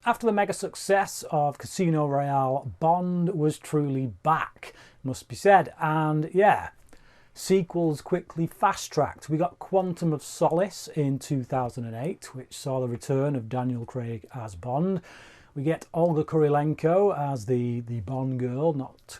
After the mega success of Casino Royale, Bond was truly back, must be said. And yeah, sequels quickly fast-tracked. We got Quantum of Solace in 2008, which saw the return of Daniel Craig as Bond. We get Olga Kurylenko as the Bond girl, not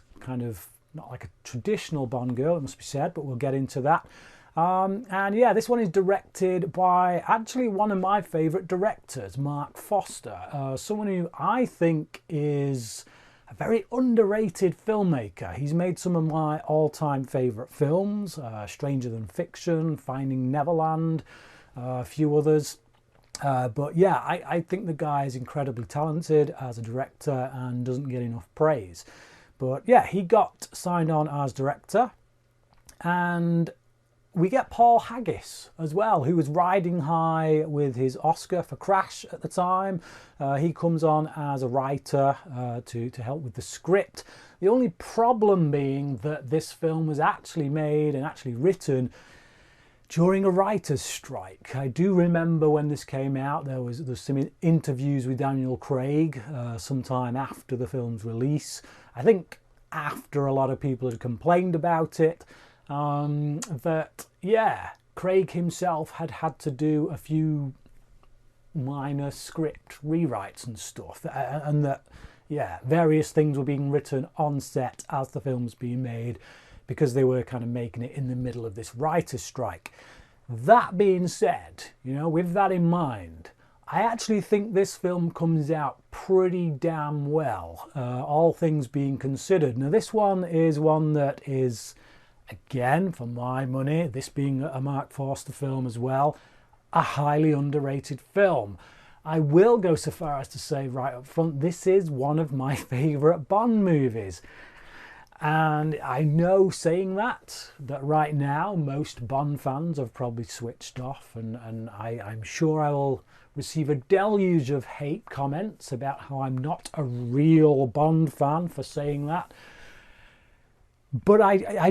like a traditional Bond girl, it must be said, but we'll get into that. And yeah, this one is directed by actually one of my favourite directors, Mark Foster, someone who I think is a very underrated filmmaker. He's made some of my all-time favourite films, Stranger Than Fiction, Finding Neverland, a few others. But yeah, I think the guy is incredibly talented as a director and doesn't get enough praise. But yeah, he got signed on as director, and we get Paul Haggis as well, who was riding high with his Oscar for Crash at the time. He comes on as a writer to help with the script. The only problem being that this film was actually made and actually written during a writer's strike. I do remember when this came out, there was some interviews with Daniel Craig sometime after the film's release. I think after a lot of people had complained about it. That, yeah, Craig himself had to do a few minor script rewrites and stuff, and that, yeah, various things were being written on set as the film was being made because they were kind of making it in the middle of this writer's strike. That being said, you know, with that in mind, I actually think this film comes out pretty damn well, all things being considered. Now, this one is one that is, again, for my money, this being a Mark Foster film as well, a highly underrated film. I will go so far as to say right up front, this is one of my favourite Bond movies. And I know saying that right now most Bond fans have probably switched off, and I'm sure I will receive a deluge of hate comments about how I'm not a real Bond fan for saying that. But I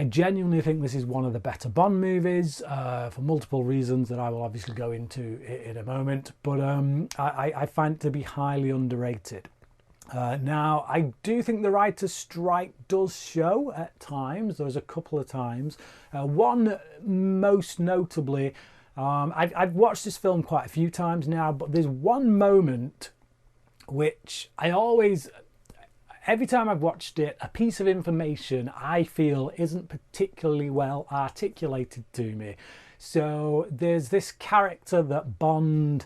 genuinely think this is one of the better Bond movies for multiple reasons that I will obviously go into in a moment. But I find it to be highly underrated. Now, I do think the writer's strike does show at times. There's a couple of times. One most notably, I've watched this film quite a few times now, but there's one moment which every time I've watched it, a piece of information I feel isn't particularly well articulated to me. So there's this character that Bond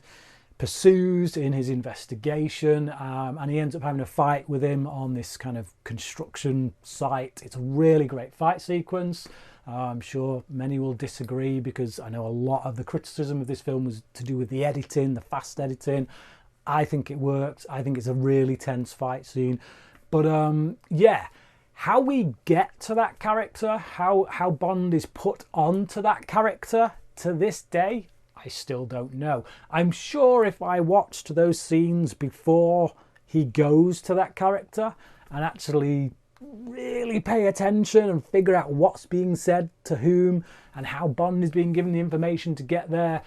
pursues in his investigation, and he ends up having a fight with him on this kind of construction site. It's a really great fight sequence. I'm sure many will disagree because I know a lot of the criticism of this film was to do with the editing, the fast editing. I think it works. I think it's a really tense fight scene. But yeah, how we get to that character, how Bond is put onto that character to this day, I still don't know. I'm sure if I watched those scenes before he goes to that character and actually really pay attention and figure out what's being said to whom and how Bond is being given the information to get there,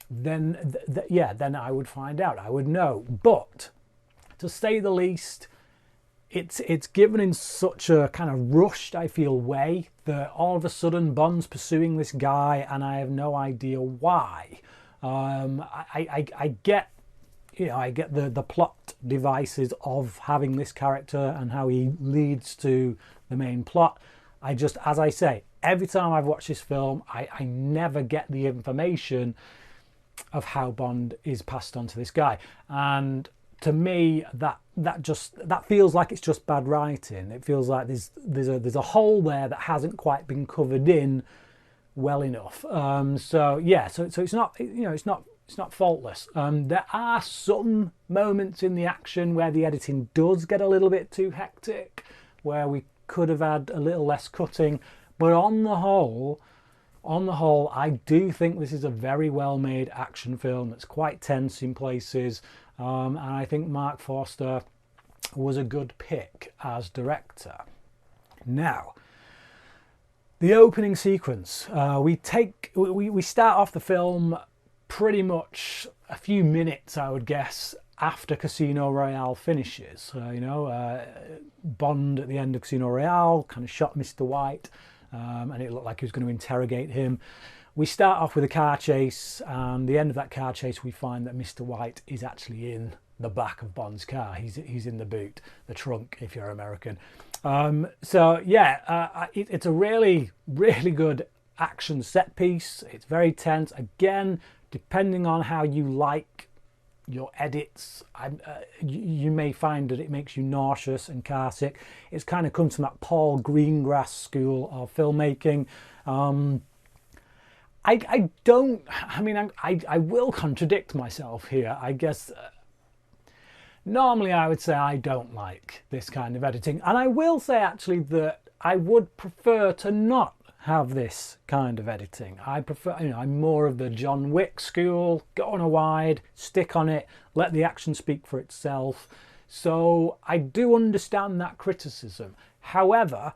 then then I would find out. I would know. But to say the least, it's given in such a kind of rushed, I feel, way that all of a sudden Bond's pursuing this guy and I have no idea why. I get, I get the plot devices of having this character and how he leads to the main plot. As I say, every time I've watched this film, I never get the information of how Bond is passed on to this guy. And to me, that feels like it's just bad writing. It feels like there's a hole there that hasn't quite been covered in well enough. So it's not, it's not faultless. There are some moments in the action where the editing does get a little bit too hectic, where we could have had a little less cutting. But on the whole, I do think this is a very well-made action film that's quite tense in places. And I think Mark Foster was a good pick as director. Now, the opening sequence. We start off the film pretty much a few minutes, I would guess, after Casino Royale finishes. Bond at the end of Casino Royale kind of shot Mr. White, and it looked like he was going to interrogate him. We start off with a car chase, and the end of that car chase we find that Mr. White is actually in the back of Bond's car. He's in the boot, the trunk if you're American. It's a really, really good action set piece. It's very tense. Again, depending on how you like your edits, you may find that it makes you nauseous and car sick. It's kind of comes from that Paul Greengrass school of filmmaking. I will contradict myself here. I guess normally I would say I don't like this kind of editing, and I will say actually that I would prefer to not have this kind of editing. I prefer, I'm more of the John Wick school, go on a wide, stick on it, let the action speak for itself. So I do understand that criticism. However,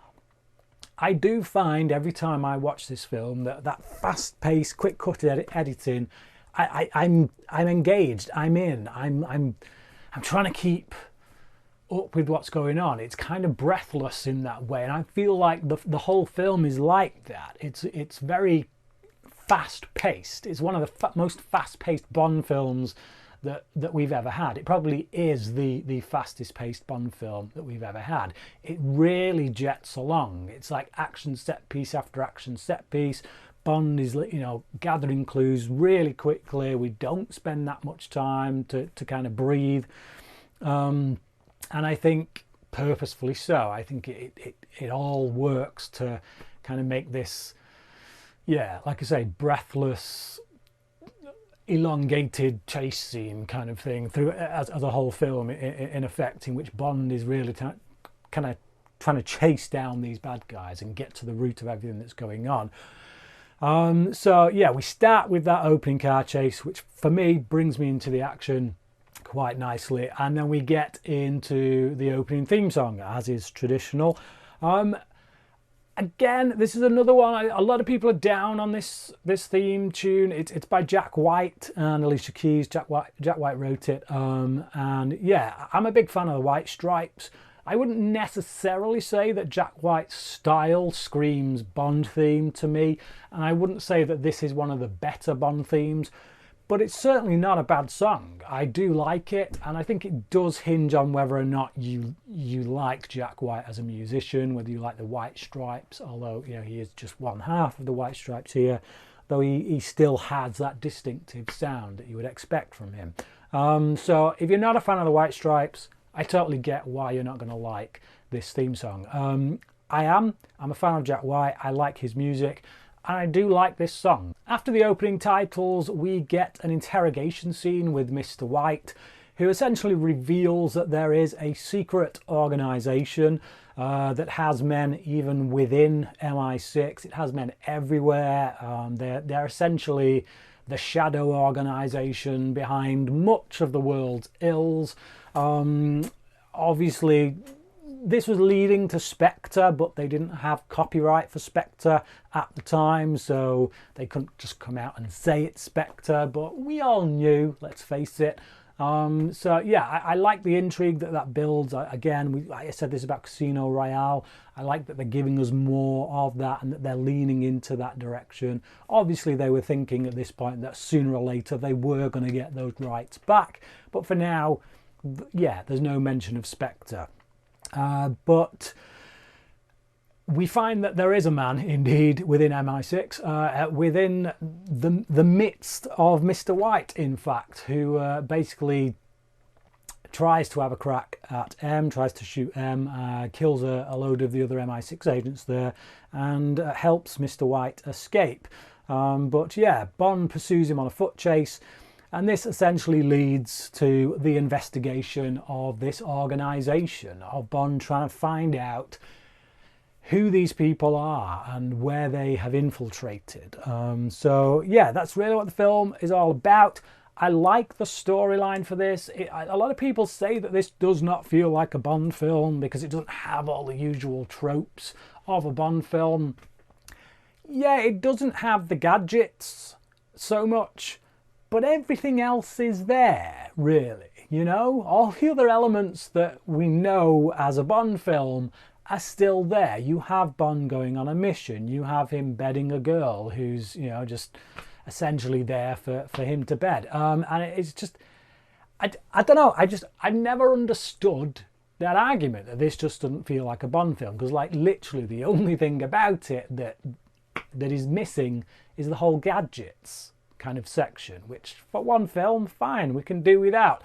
I do find every time I watch this film that fast-paced, quick-cut editing, I'm engaged, I'm in, I'm trying to keep up with what's going on. It's kind of breathless in that way, and I feel like the whole film is like that. It's very fast-paced. It's one of the most fast-paced Bond films that we've ever had. It probably is the fastest paced Bond film that we've ever had. It really jets along. It's like action set piece after action set piece. Bond is, gathering clues really quickly. We don't spend that much time to kind of breathe. And I think purposefully so. I think it all works to kind of make this, like I say, breathless, elongated chase scene kind of thing through as a whole film in effect, in which Bond is really kind of trying to chase down these bad guys and get to the root of everything that's going on. We start with that opening car chase, which for me brings me into the action quite nicely, and then we get into the opening theme song, as is traditional. Again, this is another one. A lot of people are down on this theme tune. It's by Jack White and Alicia Keys. Jack White wrote it, and I'm a big fan of the White Stripes. I wouldn't necessarily say that Jack White's style screams Bond theme to me, and I wouldn't say that this is one of the better Bond themes, but it's certainly not a bad song. I do like it, and I think it does hinge on whether or not you like Jack White as a musician, whether you like the White Stripes, although he is just one half of the White Stripes here, though he still has that distinctive sound that you would expect from him. So if you're not a fan of the White Stripes, I totally get why you're not going to like this theme song. I'm a fan of Jack White. I like his music, and I do like this song. After the opening titles, we get an interrogation scene with Mr. White, who essentially reveals that there is a secret organisation that has men even within MI6. It has men everywhere. They're essentially the shadow organisation behind much of the world's ills. Obviously, this was leading to Spectre, but they didn't have copyright for Spectre at the time, so they couldn't just come out and say it's Spectre, but we all knew, let's face it. I like the intrigue that builds. I said this about Casino Royale. I like that they're giving us more of that and that they're leaning into that direction. Obviously, they were thinking at this point that sooner or later they were going to get those rights back, but for now, there's no mention of Spectre. But we find that there is a man, indeed, within MI6, within the midst of Mr. White, in fact, who basically tries to have a crack at M, tries to shoot M, kills a load of the other MI6 agents there, and helps Mr. White escape. Bond pursues him on a foot chase, and this essentially leads to the investigation of this organisation, of Bond trying to find out who these people are and where they have infiltrated. That's really what the film is all about. I like the storyline for this. A lot of people say that this does not feel like a Bond film because it doesn't have all the usual tropes of a Bond film. Yeah, it doesn't have the gadgets so much, but everything else is there, really. You know, all the other elements that we know as a Bond film are still there. You have Bond going on a mission. You have him bedding a girl who's, you know, just essentially there for him to bed. And it's just, I don't know. I've never understood that argument that this just doesn't feel like a Bond film, because like literally the only thing about it that is missing is the whole gadgets kind of section, which for one film, fine, we can do without.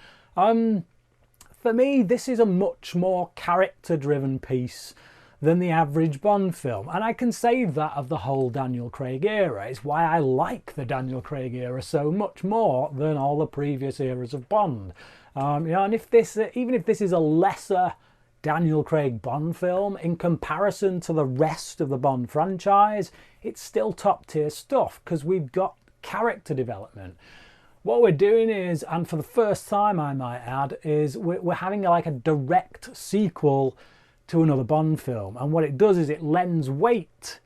For me, this is a much more character-driven piece than the average Bond film. And I can say that of the whole Daniel Craig era. It's why I like the Daniel Craig era so much more than all the previous eras of Bond. You know, and even if this is a lesser Daniel Craig Bond film, in comparison to the rest of the Bond franchise, it's still top-tier stuff, because we've got character development. What we're doing is, and for the first time I might add, is we're having like a direct sequel to another Bond film. And what it does is it lends weight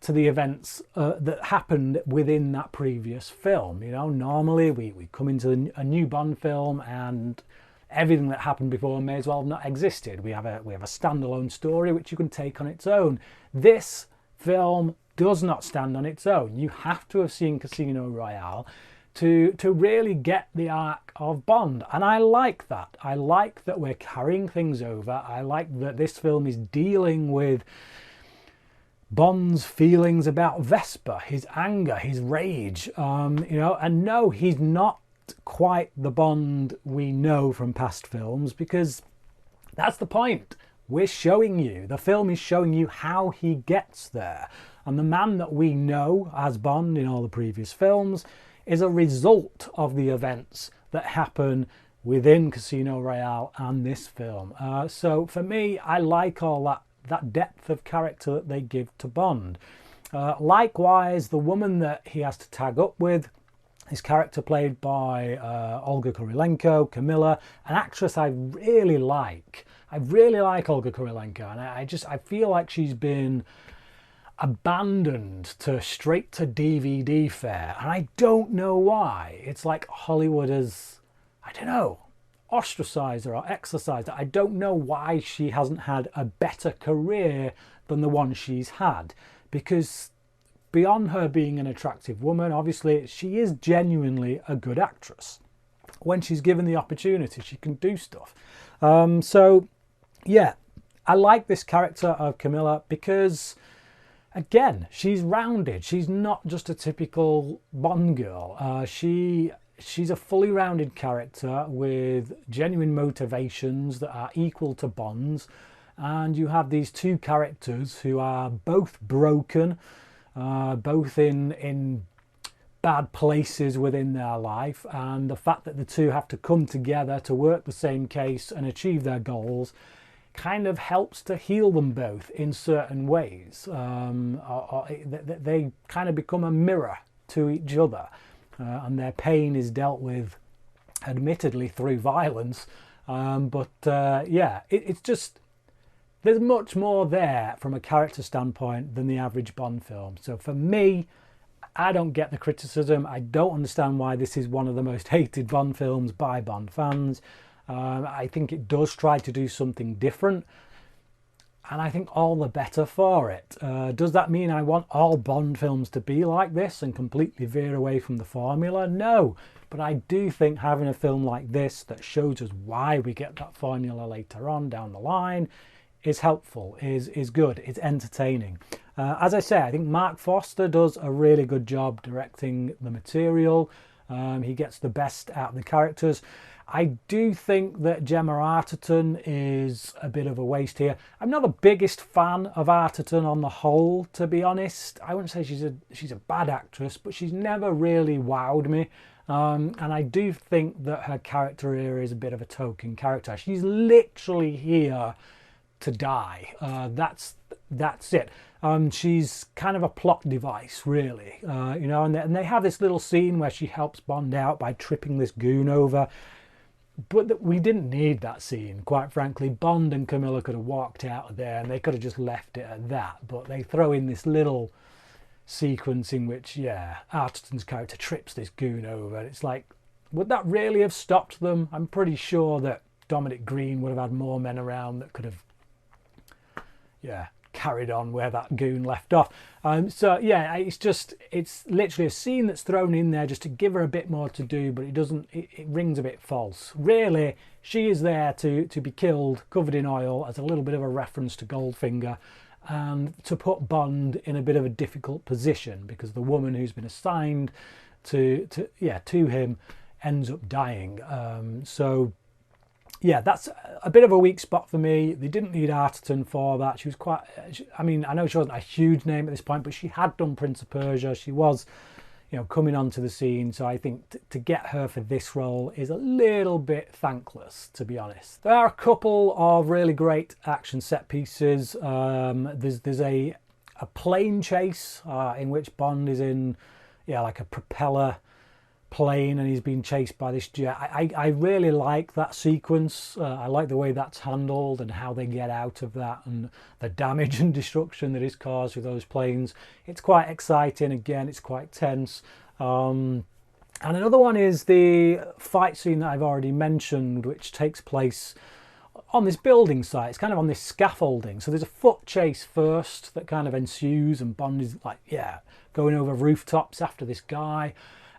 to the events that happened within that previous film. You know, normally we come into a new Bond film and everything that happened before may as well have not existed. We have a standalone story which you can take on its own. This film does not stand on its own. You have to have seen Casino Royale to really get the arc of Bond. And I like that. I like that we're carrying things over. I like that this film is dealing with Bond's feelings about Vesper, his anger, his rage. You know, and no, he's not quite the Bond we know from past films, because that's the point. We're showing you, the film is showing you how he gets there. And the man that we know as Bond in all the previous films is a result of the events that happen within Casino Royale and this film. So for me, I like all that depth of character that they give to Bond. Likewise, the woman that he has to tag up with, his character played by Olga Kurylenko, Camilla, an actress I really like. I really like Olga Kurylenko, and I feel like she's been abandoned to straight to DVD fare, and I don't know why. It's like Hollywood has, I don't know, ostracized her or exercised her. I don't know why she hasn't had a better career than the one she's had, because beyond her being an attractive woman, obviously she is genuinely a good actress. When she's given the opportunity, she can do stuff. So yeah, I like this character of Camilla because, again, she's rounded. She's not just a typical Bond girl. She's a fully rounded character with genuine motivations that are equal to Bond's. And you have these two characters who are both broken, both in bad places within their life. And the fact that the two have to come together to work the same case and achieve their goals kind of helps to heal them both in certain ways. They kind of become a mirror to each other, and their pain is dealt with, admittedly, through violence. Yeah, it's just, there's much more there from a character standpoint than the average Bond film. So for me, I don't get the criticism. I don't understand why this is one of the most hated Bond films by Bond fans. I think it does try to do something different, and I think all the better for it. Does that mean I want all Bond films to be like this and completely veer away from the formula? No, but I do think having a film like this that shows us why we get that formula later on down the line is helpful, is good, it's entertaining. As I say, I think Mark Foster does a really good job directing the material. He gets the best out of the characters. I do think that Gemma Arterton is a bit of a waste here. I'm not the biggest fan of Arterton on the whole, to be honest. I wouldn't say she's a bad actress, but she's never really wowed me. And I do think that her character here is a bit of a token character. She's literally here to die. That's it. She's kind of a plot device, really. You know, and they have this little scene where she helps Bond out by tripping this goon over. But we didn't need that scene, quite frankly. Bond and Camilla could have walked out of there and they could have just left it at that. But they throw in this little sequence in which, yeah, Arterton's character trips this goon over. And it's like, would that really have stopped them? I'm pretty sure that Dominic Green would have had more men around that could have, yeah, carried on where that goon left off. So yeah, it's literally a scene that's thrown in there just to give her a bit more to do, but it rings a bit false. Really, she is there to be killed, covered in oil, as a little bit of a reference to Goldfinger, and to put Bond in a bit of a difficult position, because the woman who's been assigned to him ends up dying. So yeah, that's a bit of a weak spot for me. They didn't need Arterton for that. She was quite, I mean, I know she wasn't a huge name at this point, but she had done Prince of Persia. She was, you know, coming onto the scene. So I think to get her for this role is a little bit thankless, to be honest. There are a couple of really great action set pieces. There's a plane chase in which Bond is in, yeah, like a propeller plane, and he's being chased by this jet. I really like that sequence. I like the way that's handled and how they get out of that, and the damage and destruction that is caused with those planes. It's quite exciting. Again, it's quite tense. And another one is the fight scene that I've already mentioned, which takes place on this building site. It's kind of on this scaffolding. So there's a foot chase first that kind of ensues, and Bond is like, yeah, going over rooftops after this guy.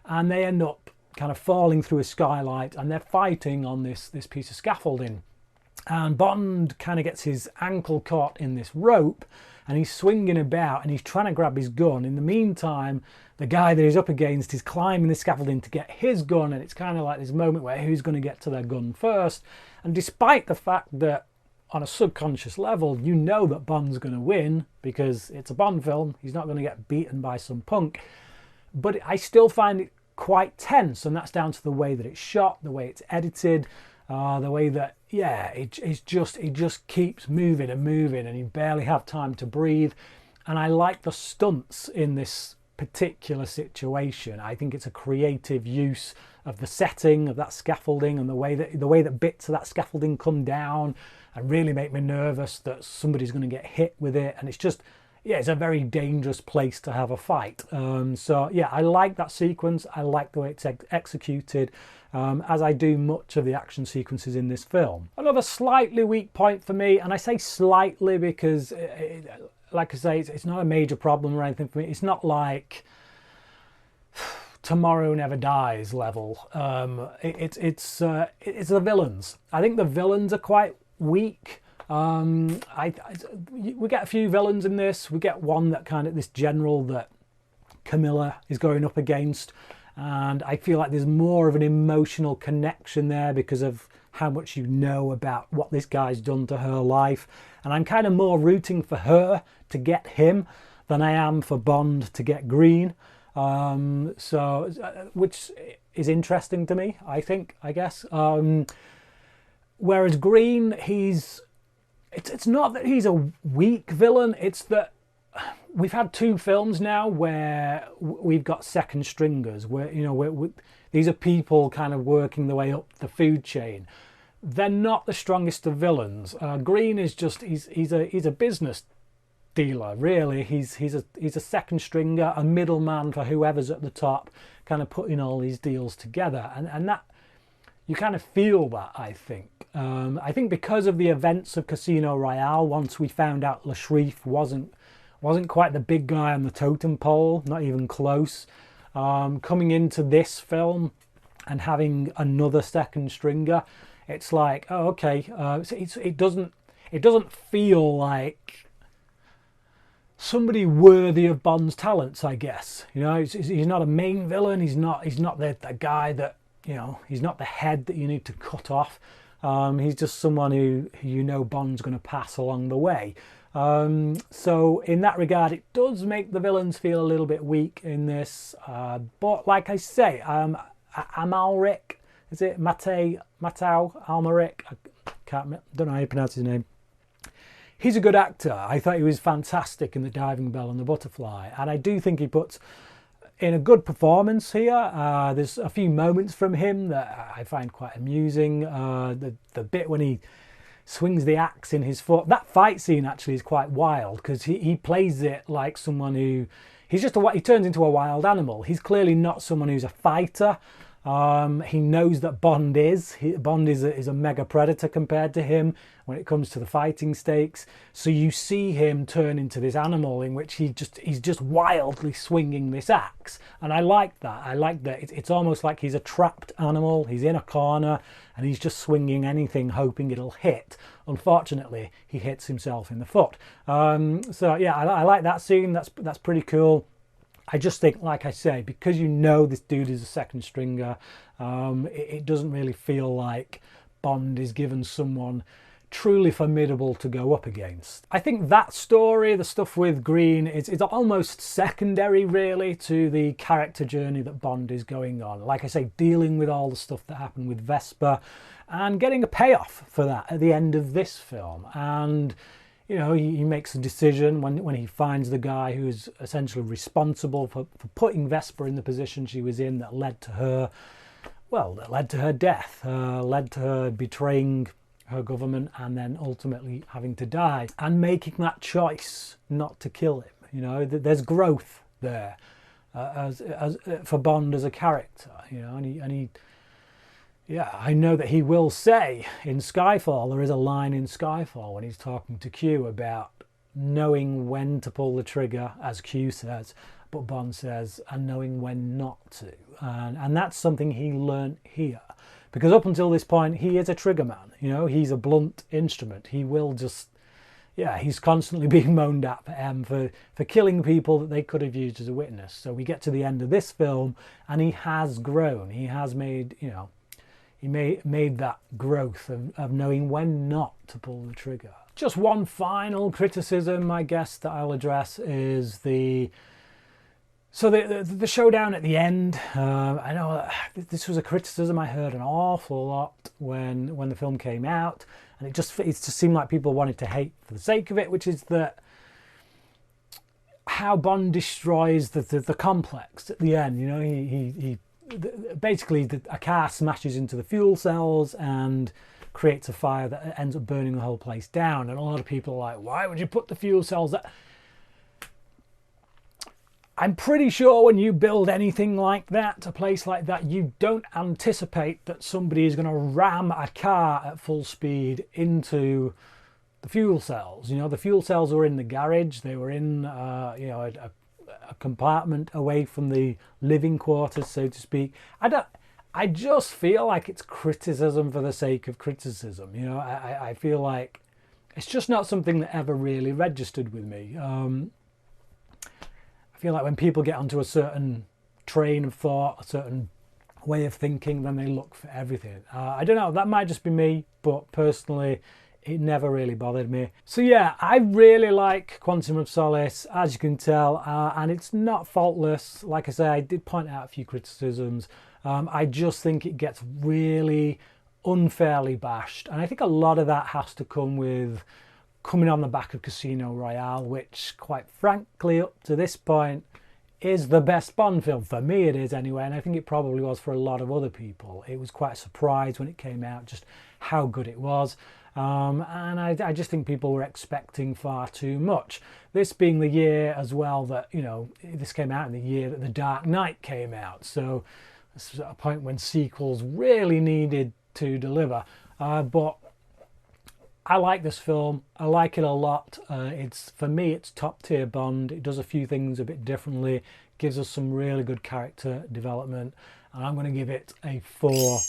And they end up kind of falling through a skylight, and they're fighting on this piece of scaffolding. And Bond kind of gets his ankle caught in this rope, and he's swinging about, and he's trying to grab his gun. In the meantime, the guy that he's up against is climbing the scaffolding to get his gun, and it's kind of like this moment where who's going to get to their gun first. And despite the fact that on a subconscious level, you know that Bond's going to win because it's a Bond film, he's not going to get beaten by some punk. But I still find it quite tense, and that's down to the way that it's shot, the way it's edited, the way that, yeah, it just keeps moving and moving, and you barely have time to breathe. And I like the stunts in this particular situation. I think it's a creative use of the setting of that scaffolding, and the way that bits of that scaffolding come down and really make me nervous that somebody's going to get hit with it. And it's just, yeah, it's a very dangerous place to have a fight. So yeah, I like that sequence. I like the way it's executed, as I do much of the action sequences in this film. Another slightly weak point for me, and I say slightly because, like I say, it's not a major problem or anything for me. It's not like Tomorrow Never Dies level. It's the villains. I think the villains are quite weak. We get a few villains in this. We get one that kind of, this general that Camilla is going up against, and I feel like there's more of an emotional connection there because of how much you know about what this guy's done to her life, and I'm kind of more rooting for her to get him than I am for Bond to get Green. Which is interesting to me, I guess. Whereas Green, it's not that he's a weak villain, it's that we've had two films now where we've got second stringers, where, you know, these are people kind of working their way up the food chain. They're not the strongest of villains. Green is just, he's a business dealer, really. He's a second stringer, a middleman for whoever's at the top, kind of putting all these deals together, and that, you kind of feel that, I think. I think because of the events of Casino Royale, once we found out Le Chiffre wasn't quite the big guy on the totem pole, not even close, coming into this film and having another second stringer, it's like, oh, okay, it doesn't feel like somebody worthy of Bond's talents, I guess. You know, he's not a main villain. He's not the guy that, you know, he's not the head that you need to cut off. He's just someone who you know Bond's going to pass along the way. So in that regard, it does make the villains feel a little bit weak in this. But like I say, Amalric, is it Mateo Almaric? Don't know how you pronounce his name. He's a good actor. I thought he was fantastic in The Diving Bell and The Butterfly, and I do think he puts in a good performance here. There's a few moments from him that I find quite amusing. The bit when he swings the axe in his foot, that fight scene actually is quite wild, because he plays it like someone who, he turns into a wild animal. He's clearly not someone who's a fighter. He knows that Bond is a mega predator compared to him when it comes to the fighting stakes. So you see him turn into this animal in which he's just wildly swinging this axe, and I like that. I like that it's almost like he's a trapped animal. He's in a corner and he's just swinging anything, hoping it'll hit. Unfortunately, he hits himself in the foot. So yeah, I like that scene. That's pretty cool. I just think, like I say, because you know this dude is a second stringer, it doesn't really feel like Bond is given someone truly formidable to go up against. I think that story, the stuff with Green, it's almost secondary really to the character journey that Bond is going on. Like I say, dealing with all the stuff that happened with Vesper and getting a payoff for that at the end of this film. And you know, he makes a decision when he finds the guy who's essentially responsible for putting Vesper in the position she was in that led to her, well, that led to her death, led to her betraying her government and then ultimately having to die, and making that choice not to kill him. You know, there's growth there as for Bond as a character. You know, and he yeah, I know that he will say in Skyfall, there is a line in Skyfall when he's talking to Q about knowing when to pull the trigger, as Q says, but Bond says, and knowing when not to. And that's something he learnt here. Because up until this point, he is a trigger man. You know, he's a blunt instrument. He will just, yeah, he's constantly being moaned at for killing people that they could have used as a witness. So we get to the end of this film, and he has grown. He has made, you know, he made that growth of knowing when not to pull the trigger. Just one final criticism, I guess, that I'll address is the showdown at the end. I know this was a criticism I heard an awful lot when the film came out, and it just seemed like people wanted to hate for the sake of it, which is that how Bond destroys the complex at the end. You know, he basically a car smashes into the fuel cells and creates a fire that ends up burning the whole place down, and a lot of people are like, why would you put the fuel cells there? I'm pretty sure when you build anything like that, a place like that, you don't anticipate that somebody is going to ram a car at full speed into the fuel cells. You know, the fuel cells were in the garage. They were in you know, a compartment away from the living quarters, so to speak. I just feel like it's criticism for the sake of criticism. You know, I feel like it's just not something that ever really registered with me. I feel like when people get onto a certain train of thought, a certain way of thinking, then they look for everything. I don't know, that might just be me, but personally, it never really bothered me. So yeah, I really like Quantum of Solace, as you can tell, and it's not faultless. Like I say, I did point out a few criticisms. I just think it gets really unfairly bashed, and I think a lot of that has to come with coming on the back of Casino Royale, which, quite frankly, up to this point, is the best Bond film. For me it is anyway, and I think it probably was for a lot of other people. It was quite a surprise when it came out, just how good it was. And I just think people were expecting far too much. This being the year as well that, you know, this came out in the year that The Dark Knight came out. So this was at a point when sequels really needed to deliver. But I like this film. I like it a lot. For me, it's top tier Bond. It does a few things a bit differently, gives us some really good character development, and I'm going to give it a 4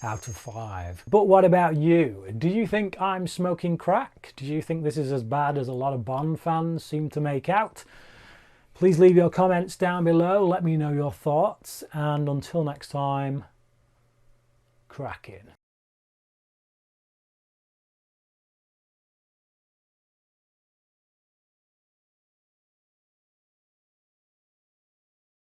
out of 5. But what about you? Do you think I'm smoking crack? Do you think this is as bad as a lot of Bond fans seem to make out? Please leave your comments down below. Let me know your thoughts. And until next time, crack in.